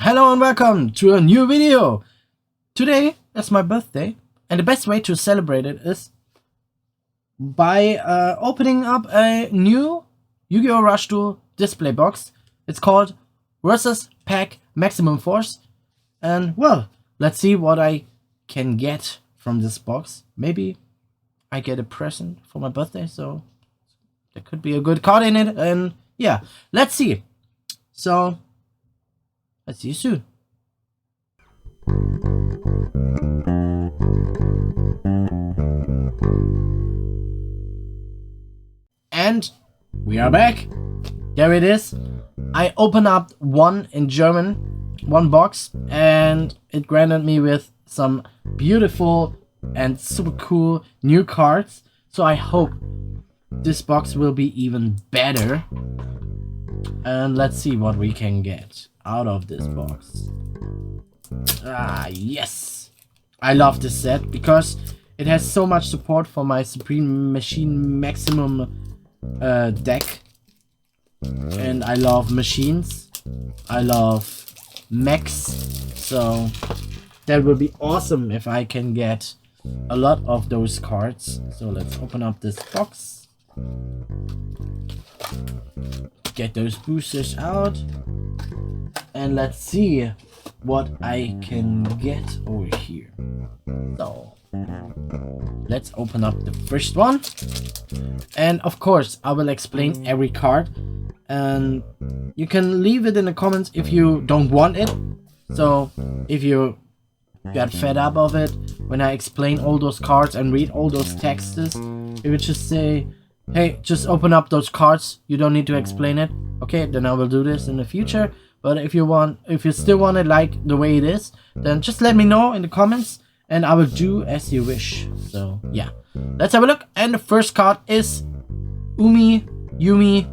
Hello and welcome to a new video. Today is my birthday, and the best way to celebrate it is by opening up a new Yu-Gi-Oh! Rush Duel display box. It's called Versus Pack Maximum Force, and well, let's see what I can get from this box. Maybe I get a present for my birthday, so there could be a good card in it, and yeah, let's see. So I'll see you soon. And we are back. There it is. I opened up one in German, one box, and it granted me with some beautiful and super cool new cards. So I hope this box will be even better. And let's see what we can get out of this box. Yes, I love this set because it has so much support for my Supreme Machine Maximum deck, and I love machines, I love mechs, so that would be awesome if I can get a lot of those cards. So let's open up this box, get those boosters out, and let's see what I can get over here. So let's open up the first one, and of course I will explain every card, and you can leave it in the comments if you don't want it. So if you got fed up of it when I explain all those cards and read all those texts, if you just say, hey, just open up those cards, you don't need to explain it, okay, then I will do this in the future. But if you still want it like the way it is, then just let me know in the comments and I will do as you wish. So yeah, let's have a look. And the first card is Yumi,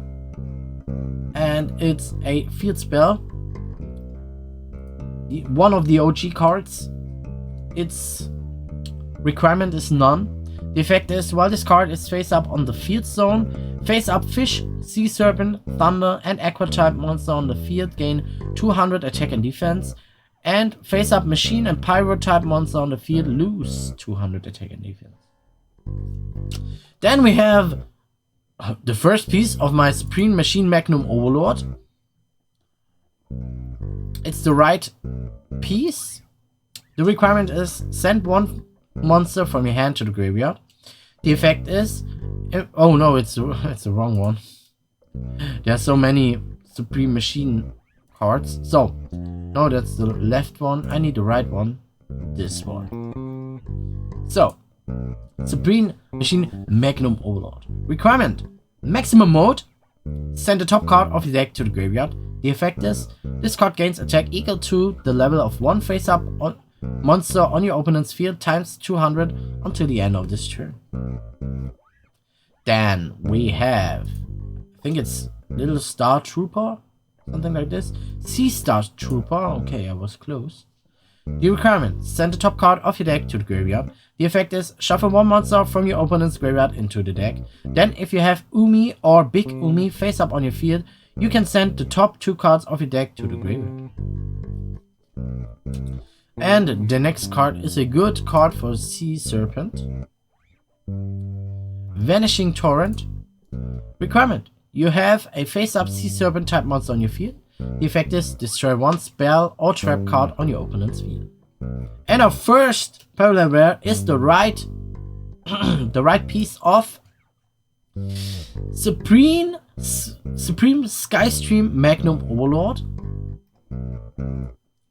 and it's a field spell, one of the OG cards. Its requirement is none. The effect is, while this card is face up on the field zone, face up fish, sea serpent, thunder, and aqua type monster on the field gain 200 attack and defense, and face up machine and pyro type monster on the field lose 200 attack and defense. Then we have the first piece of my Supreme Machine Magnum Overlord. It's the right piece. The requirement is send one monster from your hand to the graveyard. The effect is, oh no, it's the wrong one. There are so many Supreme Machine cards. So no, that's the left one. I need the right one. This one. So Supreme Machine Magnum Overlord. Requirement: maximum mode. Send the top card of the deck to the graveyard. The effect is, this card gains attack equal to the level of one face up on monster on your opponent's field times 200 until the end of this turn. Then we have, I think it's Little Star Trooper, something like this. Sea Star Trooper. Okay, I was close. The requirement: send the top card of your deck to the graveyard. The effect is, shuffle one monster from your opponent's graveyard into the deck. Then if you have Umi or Big Umi face up on your field, you can send the top two cards of your deck to the graveyard. And the next card is a good card for Sea Serpent. Vanishing Torrent. Requirement: you have a face-up Sea Serpent type monster on your field. The effect is, destroy one spell or trap card on your opponent's field. And our first parallel rare is the right the right piece of Supreme Skystream Magnum Overlord.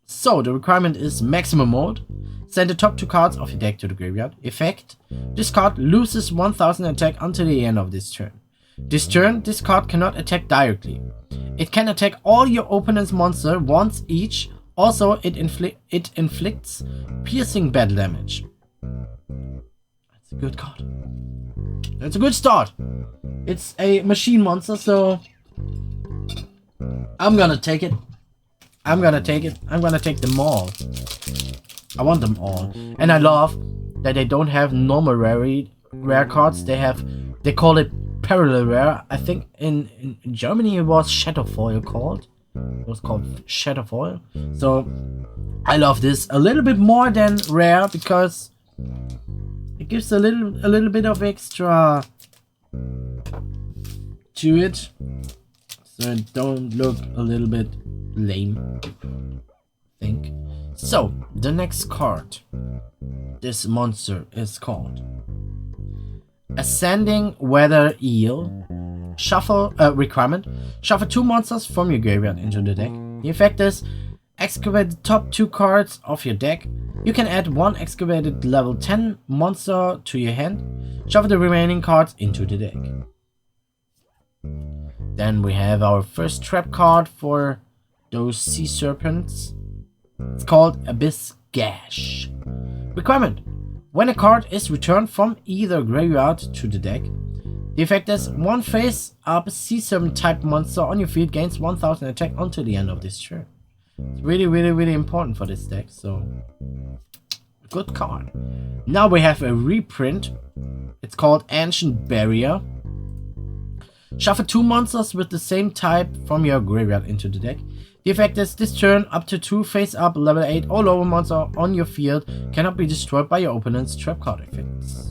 So the requirement is maximum mode. Send the top two cards of your deck to the graveyard. Effect: this card loses 1000 attack until the end of this turn. This turn, this card cannot attack directly. It can attack all your opponent's monster once each. Also, it inflicts piercing battle damage. That's a good card. That's a good start. It's a machine monster, so I'm gonna take it. I'm gonna take them all. I want them all. And I love that they don't have normal rare cards. They call it parallel rare. I think in Germany it was Shadow Foil called. It was called Shadowfall. So I love this a little bit more than rare because it gives a little bit of extra to it, so it don't look a little bit lame, I think. So the next card, this monster is called Ascending Weather Eel. Shuffle requirement: shuffle 2 monsters from your graveyard into the deck. The effect is excavate the top 2 cards of your deck. You can add 1 excavated level 10 monster to your hand. Shuffle the remaining cards into the deck. Then we have our first trap card for those sea serpents. It's called Abyss Gash. Requirement: when a card is returned from either graveyard to the deck, the effect is 1 face-up sea serpent type monster on your field gains 1000 attack until the end of this turn. It's really important for this deck, so good card. Now we have a reprint. It's called Ancient Barrier. Shuffle 2 monsters with the same type from your graveyard into the deck. The effect is this turn up to 2 face-up level 8 or lower monster on your field cannot be destroyed by your opponent's trap card effects.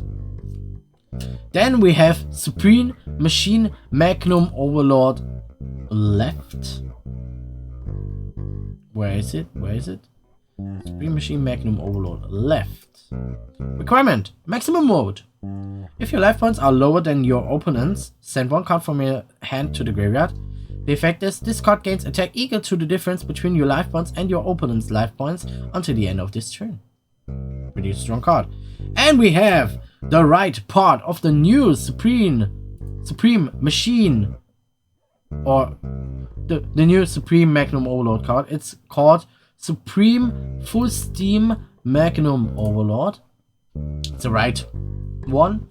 Then we have Supreme Machine Magnum Overlord left. Where is it? Supreme Machine Magnum Overlord left. Requirement: maximum mode. If your life points are lower than your opponent's, send 1 card from your hand to the graveyard. The effect is this card gains attack equal to the difference between your life points and your opponent's life points until the end of this turn. Pretty strong card. And we have the right part of the new Supreme Machine, or the new Supreme Magnum Overlord card. It's called Supreme Full Steam Magnum Overlord. It's the right one.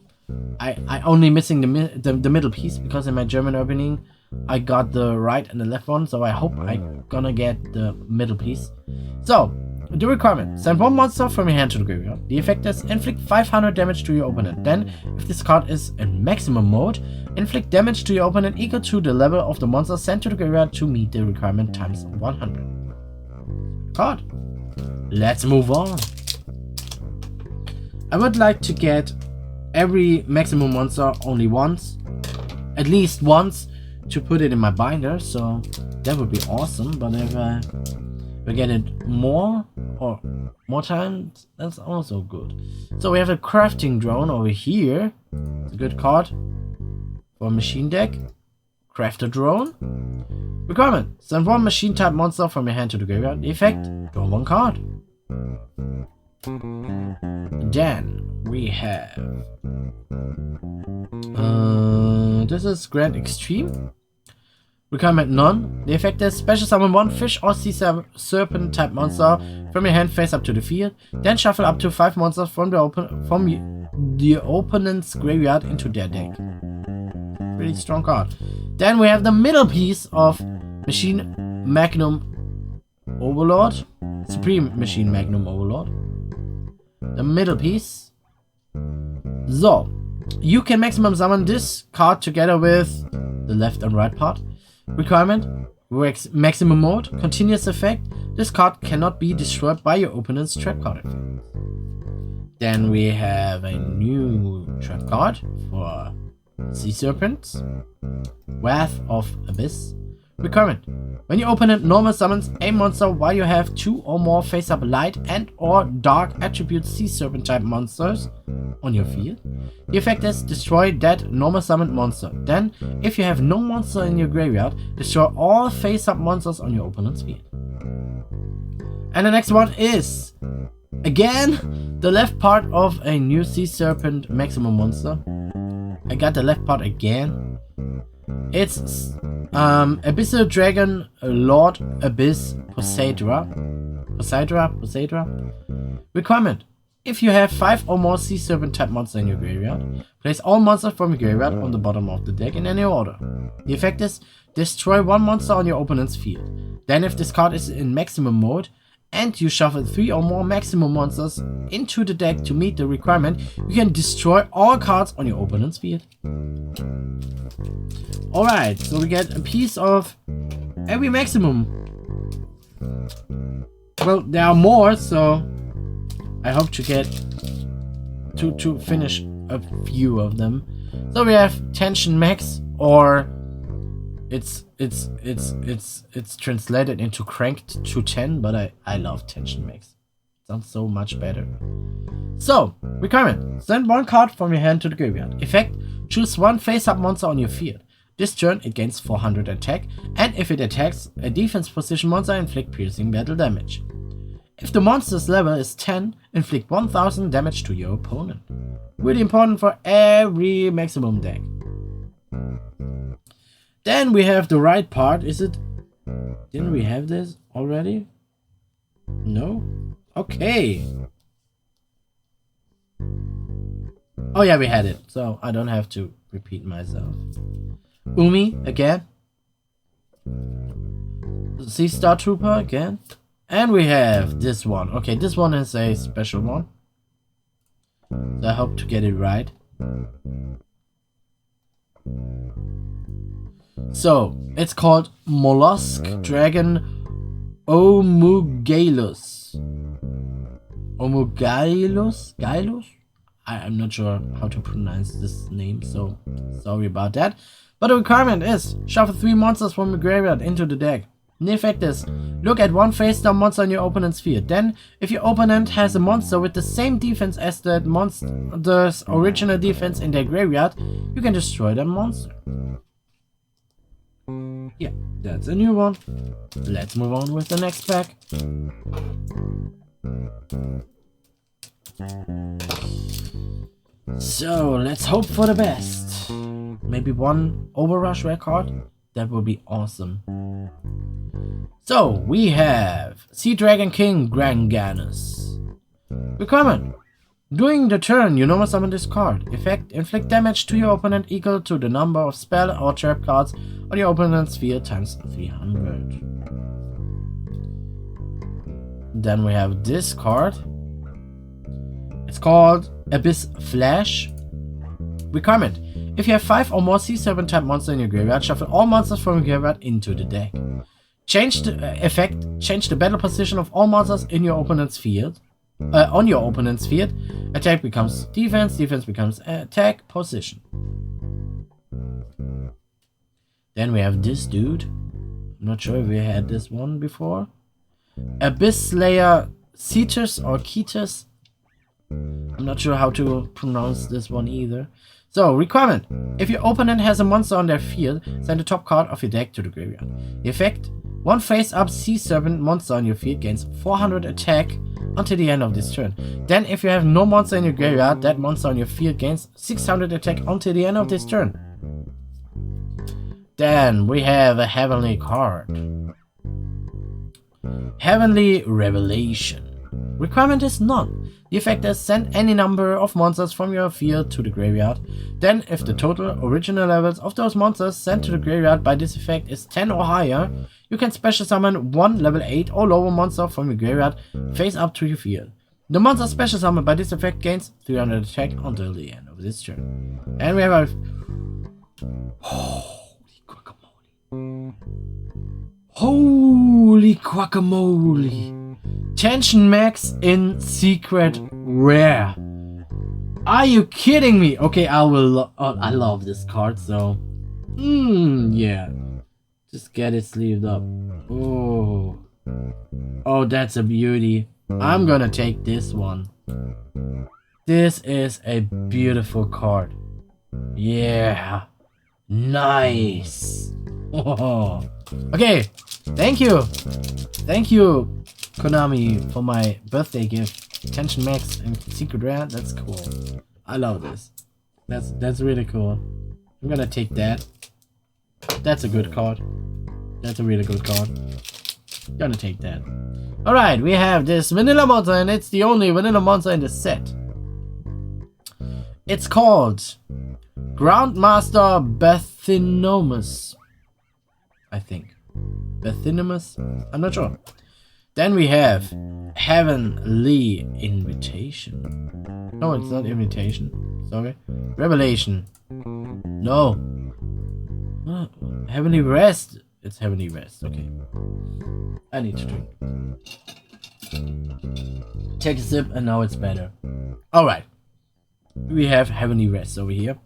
I only missing the middle piece because in my German opening I got the right and the left one, so I hope I'm gonna get the middle piece. So the requirement: send 1 monster from your hand to the graveyard. The effect is inflict 500 damage to your opponent. Then, if this card is in maximum mode, inflict damage to your opponent equal to the level of the monster sent to the graveyard to meet the requirement times 100. Card. Let's move on. I would like to get every maximum monster only once, at least once, to put it in my binder, so that would be awesome. But if we get it more times, that's also good. So we have a crafting drone over here. It's a good card for a machine deck. Craft a drone. Requirement: send 1 machine type monster from your hand to the graveyard. The effect: draw 1 card. Then we have this is Grand Extreme. Requirement: none. The effect is special summon 1 fish or sea serpent type monster from your hand face up to the field. Then shuffle up to 5 monsters from the opponent's graveyard into their deck. Pretty strong card. Then we have the middle piece of Machine Magnum Overlord. Supreme Machine Magnum Overlord. The middle piece. So, you can maximum summon this card together with the left and right part. Requirement: works maximum mode, continuous effect. This card cannot be destroyed by your opponent's trap card effect. Then we have a new trap card for Sea Serpents. Wrath of Abyss. Requirement: when your opponent normal summons a monster while you have 2 or more face-up light and or dark attribute sea serpent type monsters on your field, the effect is destroy that normal summoned monster. Then, if you have no monster in your graveyard, destroy all face-up monsters on your opponent's field. And the next one is, again, the left part of a new sea serpent maximum monster. I got the left part again. It's Abyssal Dragon Lord Abyss Poseidra. Requirement: if you have 5 or more sea serpent type monsters in your graveyard, place all monsters from your graveyard on the bottom of the deck in any order. The effect is destroy 1 monster on your opponent's field. Then if this card is in maximum mode, and you shuffle 3 or more maximum monsters into the deck to meet the requirement, you can destroy all cards on your opponent's field. Alright, so we get a piece of every maximum. Well, there are more, so I hope to get to finish a few of them. So we have tension max, or it's translated into cranked to 10, but I love tension max. Sounds so much better. So, requirement: send 1 card from your hand to the graveyard. Effect: choose 1 face-up monster on your field. This turn it gains 400 attack, and if it attacks a defense position monster, inflict piercing battle damage. If the monster's level is 10, inflict 1000 damage to your opponent. Really important for every maximum deck. Then we have the right part. Is it? Didn't we have this already? No? Okay. Oh yeah, we had it, so I don't have to repeat myself. Umi again. Sea Star Trooper again. And we have this one. Okay, this one is a special one. So I hope to get it right. So, it's called Mollusk Dragon Omugalus. Omugalus? Galus? I'm not sure how to pronounce this name, so sorry about that. But the requirement is shuffle 3 monsters from the graveyard into the deck. The effect is look at 1 face-down monster on your opponent's field. Then, if your opponent has a monster with the same defense as that monster's original defense in their graveyard, you can destroy that monster. Yeah, that's a new one. Let's move on with the next pack. So, let's hope for the best. Maybe 1 Overrush rare card? That would be awesome. So, we have Sea Dragon King Granganus. Willkommen! During the turn, you normal summon this card. Effect: inflict damage to your opponent equal to the number of spell or trap cards on your opponent's field times 300. Then we have this card. It's called Abyss Flash. Requirement: if you have 5 or more Sea Serpent type monsters in your graveyard, shuffle all monsters from your graveyard into the deck. Change the effect: change the battle position of all monsters in your opponent's field. On your opponent's field, attack becomes defense, defense becomes attack position. Then we have this dude. I'm not sure if we had this one before. Abyss Slayer Cetus or Ketus. I'm not sure how to pronounce this one either. So, requirement: if your opponent has a monster on their field, send the top card of your deck to the graveyard. The effect: 1 face-up Sea Serpent monster on your field gains 400 attack until the end of this turn. Then, if you have no monster in your graveyard, that monster on your field gains 600 attack until the end of this turn. Then, we have a heavenly card. Heavenly Revelation. Requirement is none. The effect is send any number of monsters from your field to the graveyard. Then, if the total original levels of those monsters sent to the graveyard by this effect is 10 or higher, you can special summon 1 level 8 or lower monster from your graveyard face up to your field. The monster special summoned by this effect gains 300 attack until the end of this turn. And we have a... Holy guacamole. Holy guacamole. Tension max in secret rare. Are you kidding me? Okay, I love this card, so yeah, just get it sleeved up. Oh, that's a beauty. I'm gonna take this one. This is a beautiful card. Yeah, nice. Oh. Okay, thank you Konami for my birthday gift. Tension max and secret rare. That's cool. I love this. That's really cool. I'm gonna take that. That's a good card. That's a really good card. Gonna take that. Alright, we have this vanilla monster, and it's the only vanilla monster in the set. It's called Grandmaster Bathynomus, I think. Bathynomus? I'm not sure. Then we have Heavenly Invitation. No, it's not invitation. Sorry. Revelation. No. Heavenly Rest. It's Heavenly Rest. Okay. I need to drink. Take a sip and now it's better. Alright. We have Heavenly Rest over here.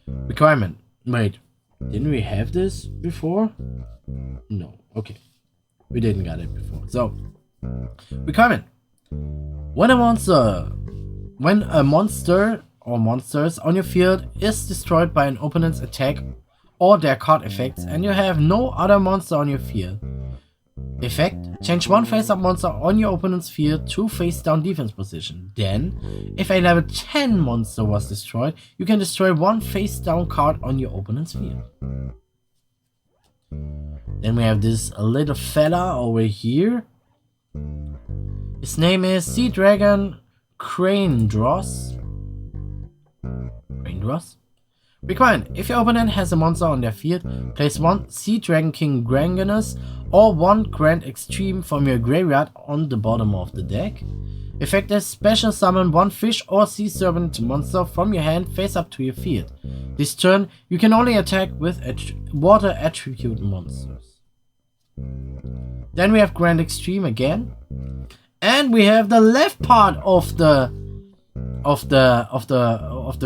Requirement. Wait. Didn't we have this before? No. Okay. We didn't get it before. So. Requirement. When a monster or monsters on your field is destroyed by an opponent's attack or their card effects and you have no other monster on your field. Effect. Change one face-up monster on your opponent's field to face-down defense position. Then, if a level 10 monster was destroyed, you can destroy one face-down card on your opponent's field. Then we have this little fella over here. His name is Sea Dragon Cranedross. Requirement. If your opponent has a monster on their field, place one Sea Dragon King Granganus or one Grand Extreme from your graveyard on the bottom of the deck. Effect is special summon one fish or sea serpent monster from your hand face up to your field. This turn, you can only attack with water attribute monsters. Then we have Grand Extreme again. And we have the left part of the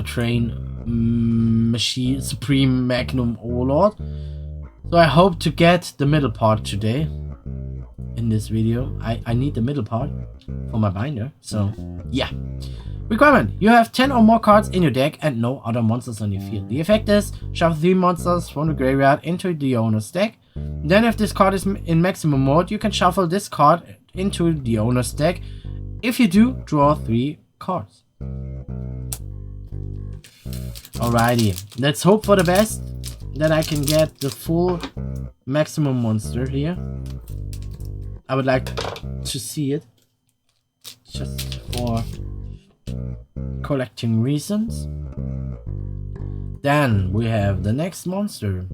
train machine, Supreme Magnum Overlord. So I hope to get the middle part today in this video. I need the middle part for my binder. So yeah. Requirement. You have 10 or more cards in your deck and no other monsters on your field. The effect is shuffle 3 monsters from the graveyard into the owner's deck. Then if this card is in maximum mode, you can shuffle this card into the owner's deck. If you do, draw 3 cards. Alrighty, let's hope for the best that I can get the full maximum monster here. I would like to see it just for collecting reasons. Then we have the next monster,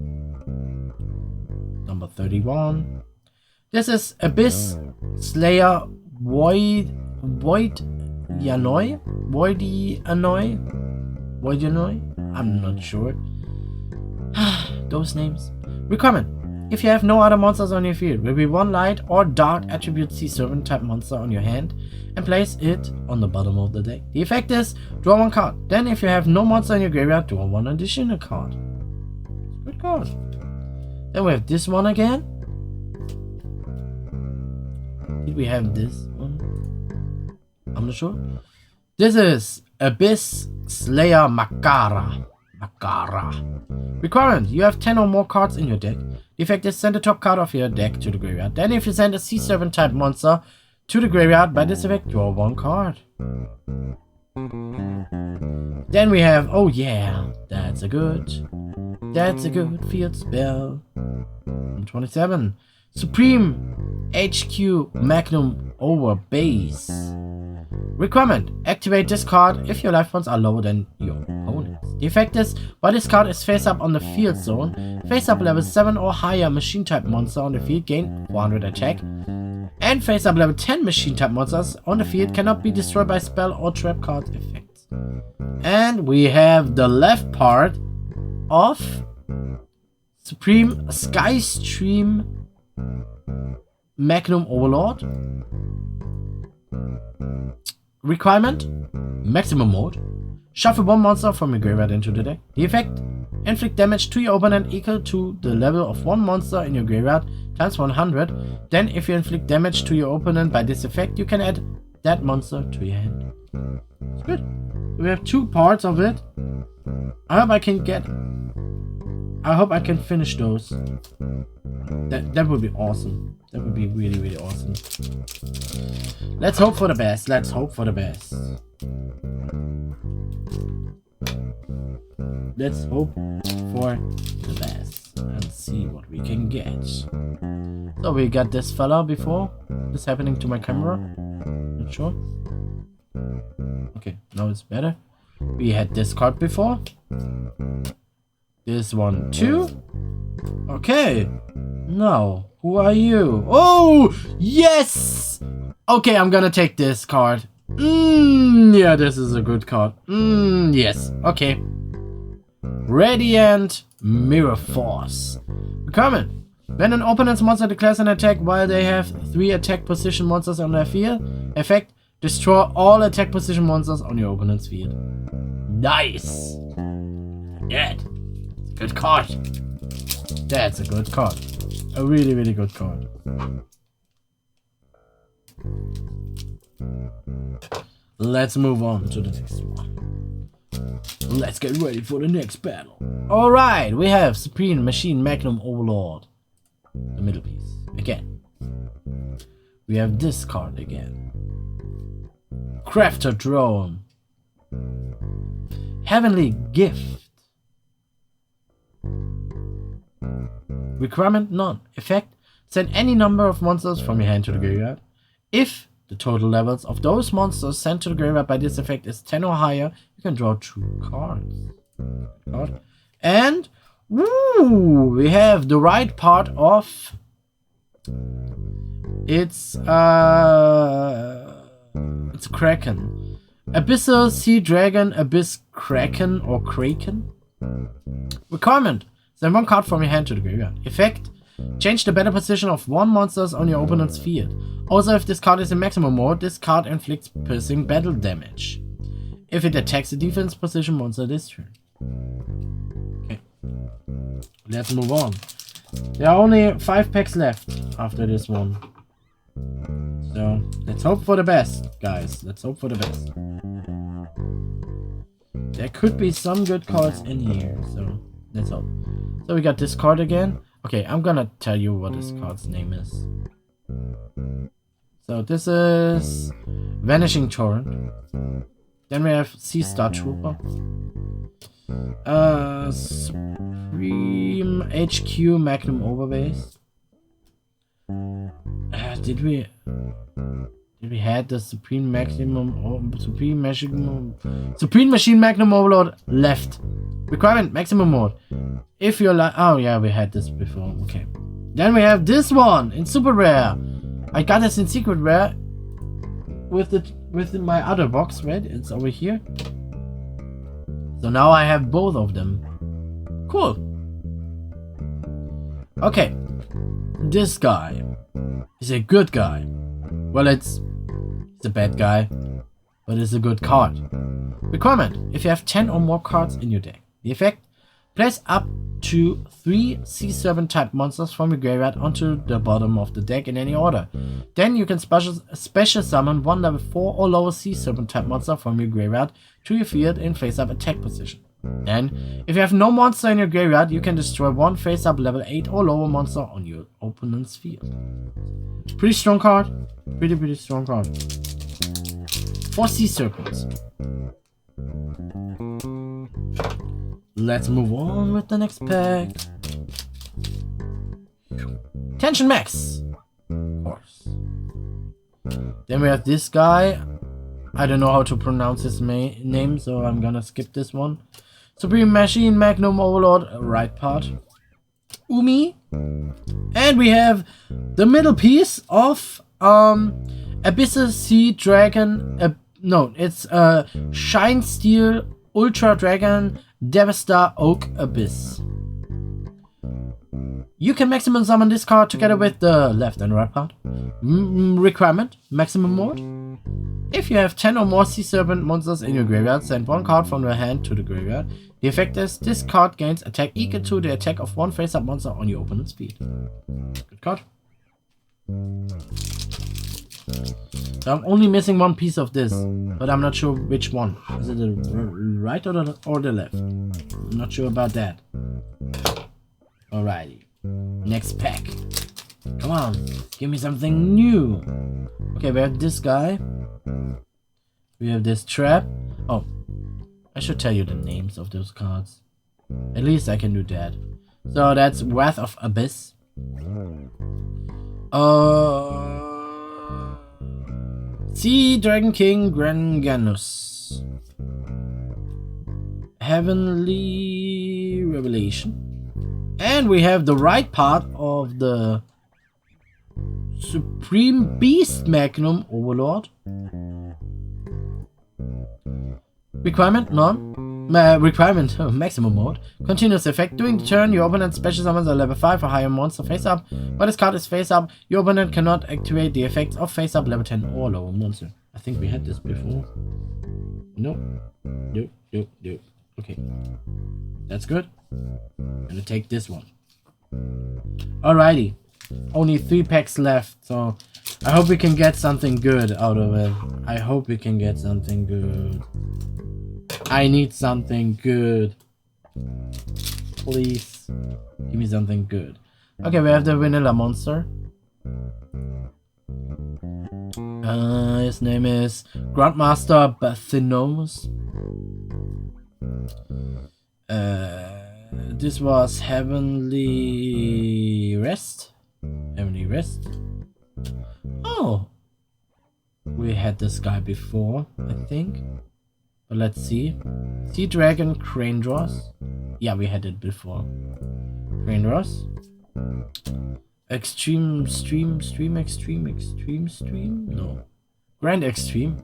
number 31. This is Abyss Slayer Voidianoi? I'm not sure. Those names. Requirement. If you have no other monsters on your field, will be one light or dark attribute sea serpent type monster on your hand and place it on the bottom of the deck. The effect is draw 1 card. Then if you have no monster in your graveyard, draw 1 additional card. Good card. Then we have this one again. Did we have this one? I'm not sure. This is Abyss Slayer Makara. Requirement. You have 10 or more cards in your deck. The effect is send the top card of your deck to the graveyard. Then if you send a sea serpent type monster to the graveyard, by this effect draw 1 card. Then we have, oh yeah, that's a good field spell. 27. Supreme HQ Magnum Over Base. Requirement. Activate this card if your life points are lower than your opponent's. The effect is, while this card is face up on the field zone, face up level 7 or higher machine type monster on the field gain 400 attack. And face up level 10 machine type monsters on the field cannot be destroyed by spell or trap card effects. And we have the left part of Supreme Skystream Magnum Overlord. Requirement. Maximum mode. Shuffle 1 monster from your graveyard into the deck. The effect. Inflict damage to your opponent equal to the level of 1 monster in your graveyard times 100. Then if you inflict damage to your opponent by this effect, you can add that monster to your hand. It's good. We have 2 parts of it. I hope I can finish those. That would be awesome. That would be really, really awesome. Let's hope for the best. Let's hope for the best. Let's hope for the best and see what we can get. So we got this fella before. This happening to my camera. Not sure. Okay, now it's better. We had this card before. This one too. Okay. Now, who are you? Oh, yes! Okay, I'm gonna take this card. Yeah, this is a good card. Yes. Okay. Radiant Mirror Force. Willkommen. When an opponent's monster declares an attack while they have 3 attack position monsters on their field, effect, destroy all attack position monsters on your opponent's field. Nice! Dead. Good card. That's a good card. A really, really good card. Let's move on to the next one. Let's get ready for the next battle. Alright, we have Supreme Machine Magnum Overlord. The middle piece. Again. We have this card again. Crafter Drone. Heavenly Gift. Requirement none. Effect. Send any number of monsters from your hand to the graveyard. If the total levels of those monsters sent to the graveyard by this effect is 10 or higher, you can draw 2 cards. And woo, we have the right part of it's Kraken. Abyssal Sea Dragon, Abyss Kraken or Kraken. Requirement. Send 1 card from your hand to the graveyard. Effect. Change the battle position of 1 monsters on your opponent's field. Also, if this card is in maximum mode, this card inflicts piercing battle damage. If it attacks a defense position monster this turn. Okay. Let's move on. There are only 5 packs left after this one. So, let's hope for the best, guys. Let's hope for the best. There could be some good cards in here, so let's hope. So we got this card again. Okay, I'm gonna tell you what this card's name is. So this is Vanishing Torrent. Then we have Sea Star Trooper. Supreme HQ Magnum Overbase. Did we had the Supreme Machine Magnum Overlord left. Requirement maximum mode. If you're like, oh yeah, we had this before. Okay. Then we have this one in super rare. I got this in secret rare with my other box, right? It's over here. So now I have both of them. Cool. Okay. This guy is a good guy. Well, it's a bad guy, but it's a good card. Requirement. If you have 10 or more cards in your deck. The effect. Place up to 3 sea serpent type monsters from your graveyard onto the bottom of the deck in any order. Then you can special summon 1 level 4 or lower sea serpent type monster from your graveyard to your field in face up attack position. Then, if you have no monster in your graveyard, you can destroy 1 face up level 8 or lower monster on your opponent's field. Pretty strong card. Pretty strong card. 4 sea serpents. Let's move on with the next pack. Tension Max. Of course. Then we have this guy. I don't know how to pronounce his name, so I'm gonna skip this one. Supreme Machine Magnum Overlord, right part. Umi. And we have the middle piece of Abyssal Sea Dragon. No, it's Shine Steel Ultra Dragon Devastar Oak Abyss. You can maximum summon this card together with the left and right part. Requirement, maximum mode. If you have 10 or more sea serpent monsters in your graveyard, send 1 card from your hand to the graveyard. The effect is, this card gains attack equal to the attack of 1 face-up monster on your opponent's field. Good card. So I'm only missing 1 piece of this, but I'm not sure which one. Is it the right or the left? I'm not sure about that. Alrighty. Next pack. Come on, give me something new. Okay, we have this guy. We have this trap. Oh, I should tell you the names of those cards. At least I can do that. So that's Wrath of Abyss. Sea Dragon King Granganus. Heavenly revelation. And we have the right part of the Supreme Beast Magnum Overlord. Requirement none. Requirement maximum mode. Continuous effect. During the turn, your opponent's special summons a level 5 or higher monster face up. While this card is face up, your opponent cannot activate the effects of face up level 10 or lower monster. I think we had this before. Nope. Nope. Nope. Nope. Okay. That's good. I'm gonna take this one. Alrighty. Only 3 packs left, so I hope we can get something good out of it. I hope we can get something good. I need something good. Please. Give me something good. Okay, we have the vanilla monster. His name is Grandmaster Bathinos. This was Heavenly Rest. Heavenly Rest. Oh, we had this guy before, I think. But let's see. Sea Dragon Crane Draws. Yeah, we had it before. Crane Draws. Extreme Stream. No. Grand Extreme.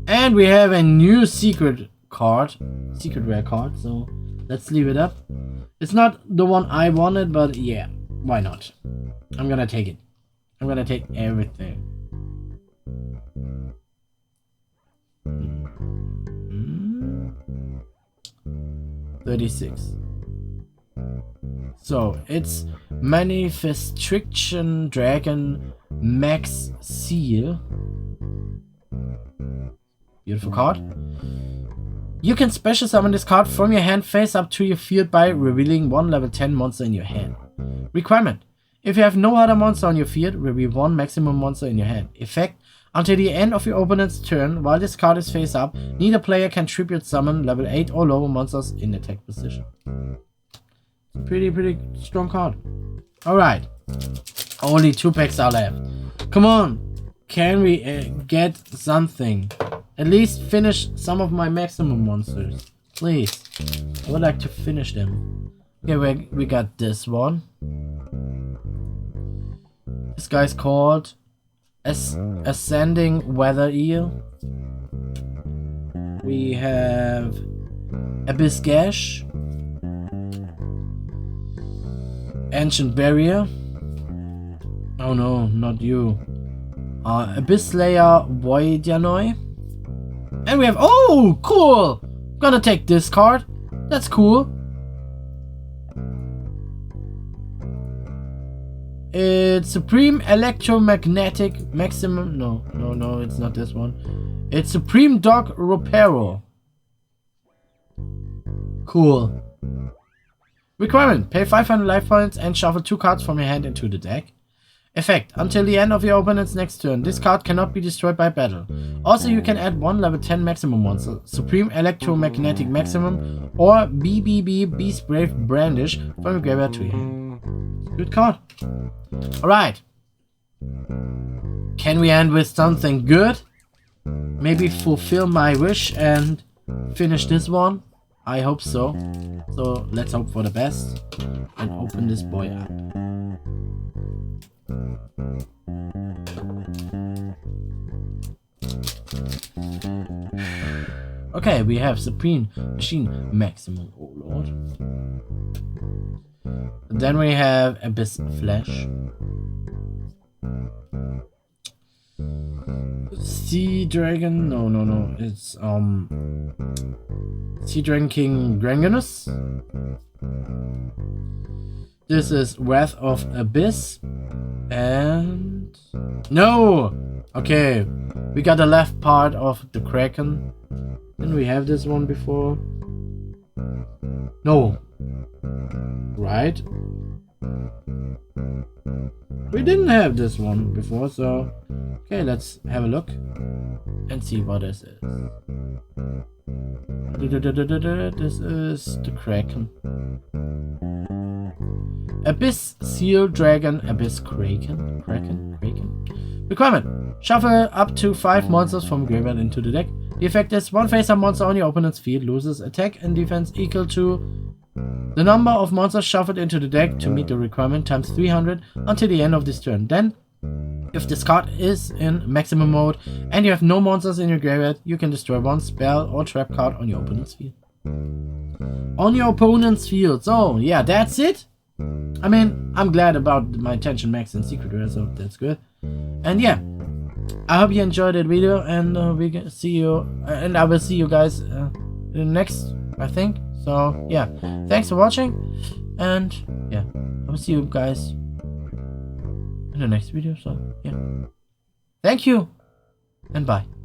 And we have a new secret card. Secret rare card. So let's leave it up. It's not the one I wanted, but yeah. Why not? I'm gonna take it. I'm gonna take everything. 36. So it's Manifestation Dragon Max Seal. Beautiful card. You can special summon this card from your hand face up to your field by revealing one level 10 monster in your hand. Requirement. If you have no other monster on your field, reveal one maximum monster in your hand. Effect. Until the end of your opponent's turn, while this card is face up, neither player can tribute summon level 8 or lower monsters in attack position. Pretty strong card. Alright. Only 2 packs are left. Come on. Can we get something? At least finish some of my maximum monsters. Please. I would like to finish them. Okay, we got this one. This guy's called Ascending Weather Eel. We have Abyss Gash. Ancient Barrier. Oh no, not you. Abyss Slayer Voidyanoi. And we have, oh, cool! Gonna take this card. That's cool. It's Supreme Electromagnetic Maximum. No, it's not this one. It's Supreme Dog Ropero. Cool. Requirement. Pay 500 life points and shuffle 2 cards from your hand into the deck. Effect. Until the end of your opponent's next turn, this card cannot be destroyed by battle. Also, you can add 1 level 10 maximum monster, Supreme Electromagnetic Maximum, or BBB Beast Brave Brandish from your graveyard to your hand. Good card. Alright. Can we end with something good? Maybe fulfill my wish and finish this one? I hope so. So let's hope for the best and open this boy up. Okay, we have Supreme Machine Maximum Overlord. Then we have Abyss Flash. Sea Dragon, no, it's Sea Dragon King Granganus. This is Wrath of Abyss. And no! Okay, we got the left part of the Kraken. Didn't we have this one before? No. Right? We didn't have this one before, so okay, let's have a look and see what this is. This is the Kraken. Abyss Seal Dragon Abyss Kraken. Requirement. Shuffle up to 5 monsters from graveyard into the deck. The effect is 1 face-up monster on your opponent's field loses attack and defense equal to The number of monsters shuffled into the deck to meet the requirement times 300 until the end of this turn. Then, if this card is in maximum mode and you have no monsters in your graveyard, you can destroy one spell or trap card on your opponent's field. On your opponent's field. So, yeah, that's it. I mean, I'm glad about my tension max and secret rare, so that's good. And yeah, I hope you enjoyed that video, and we can see you, and I will see you guys in the next, I think. So yeah, thanks for watching, and yeah, I will see you guys in the next video. So yeah, thank you, and bye.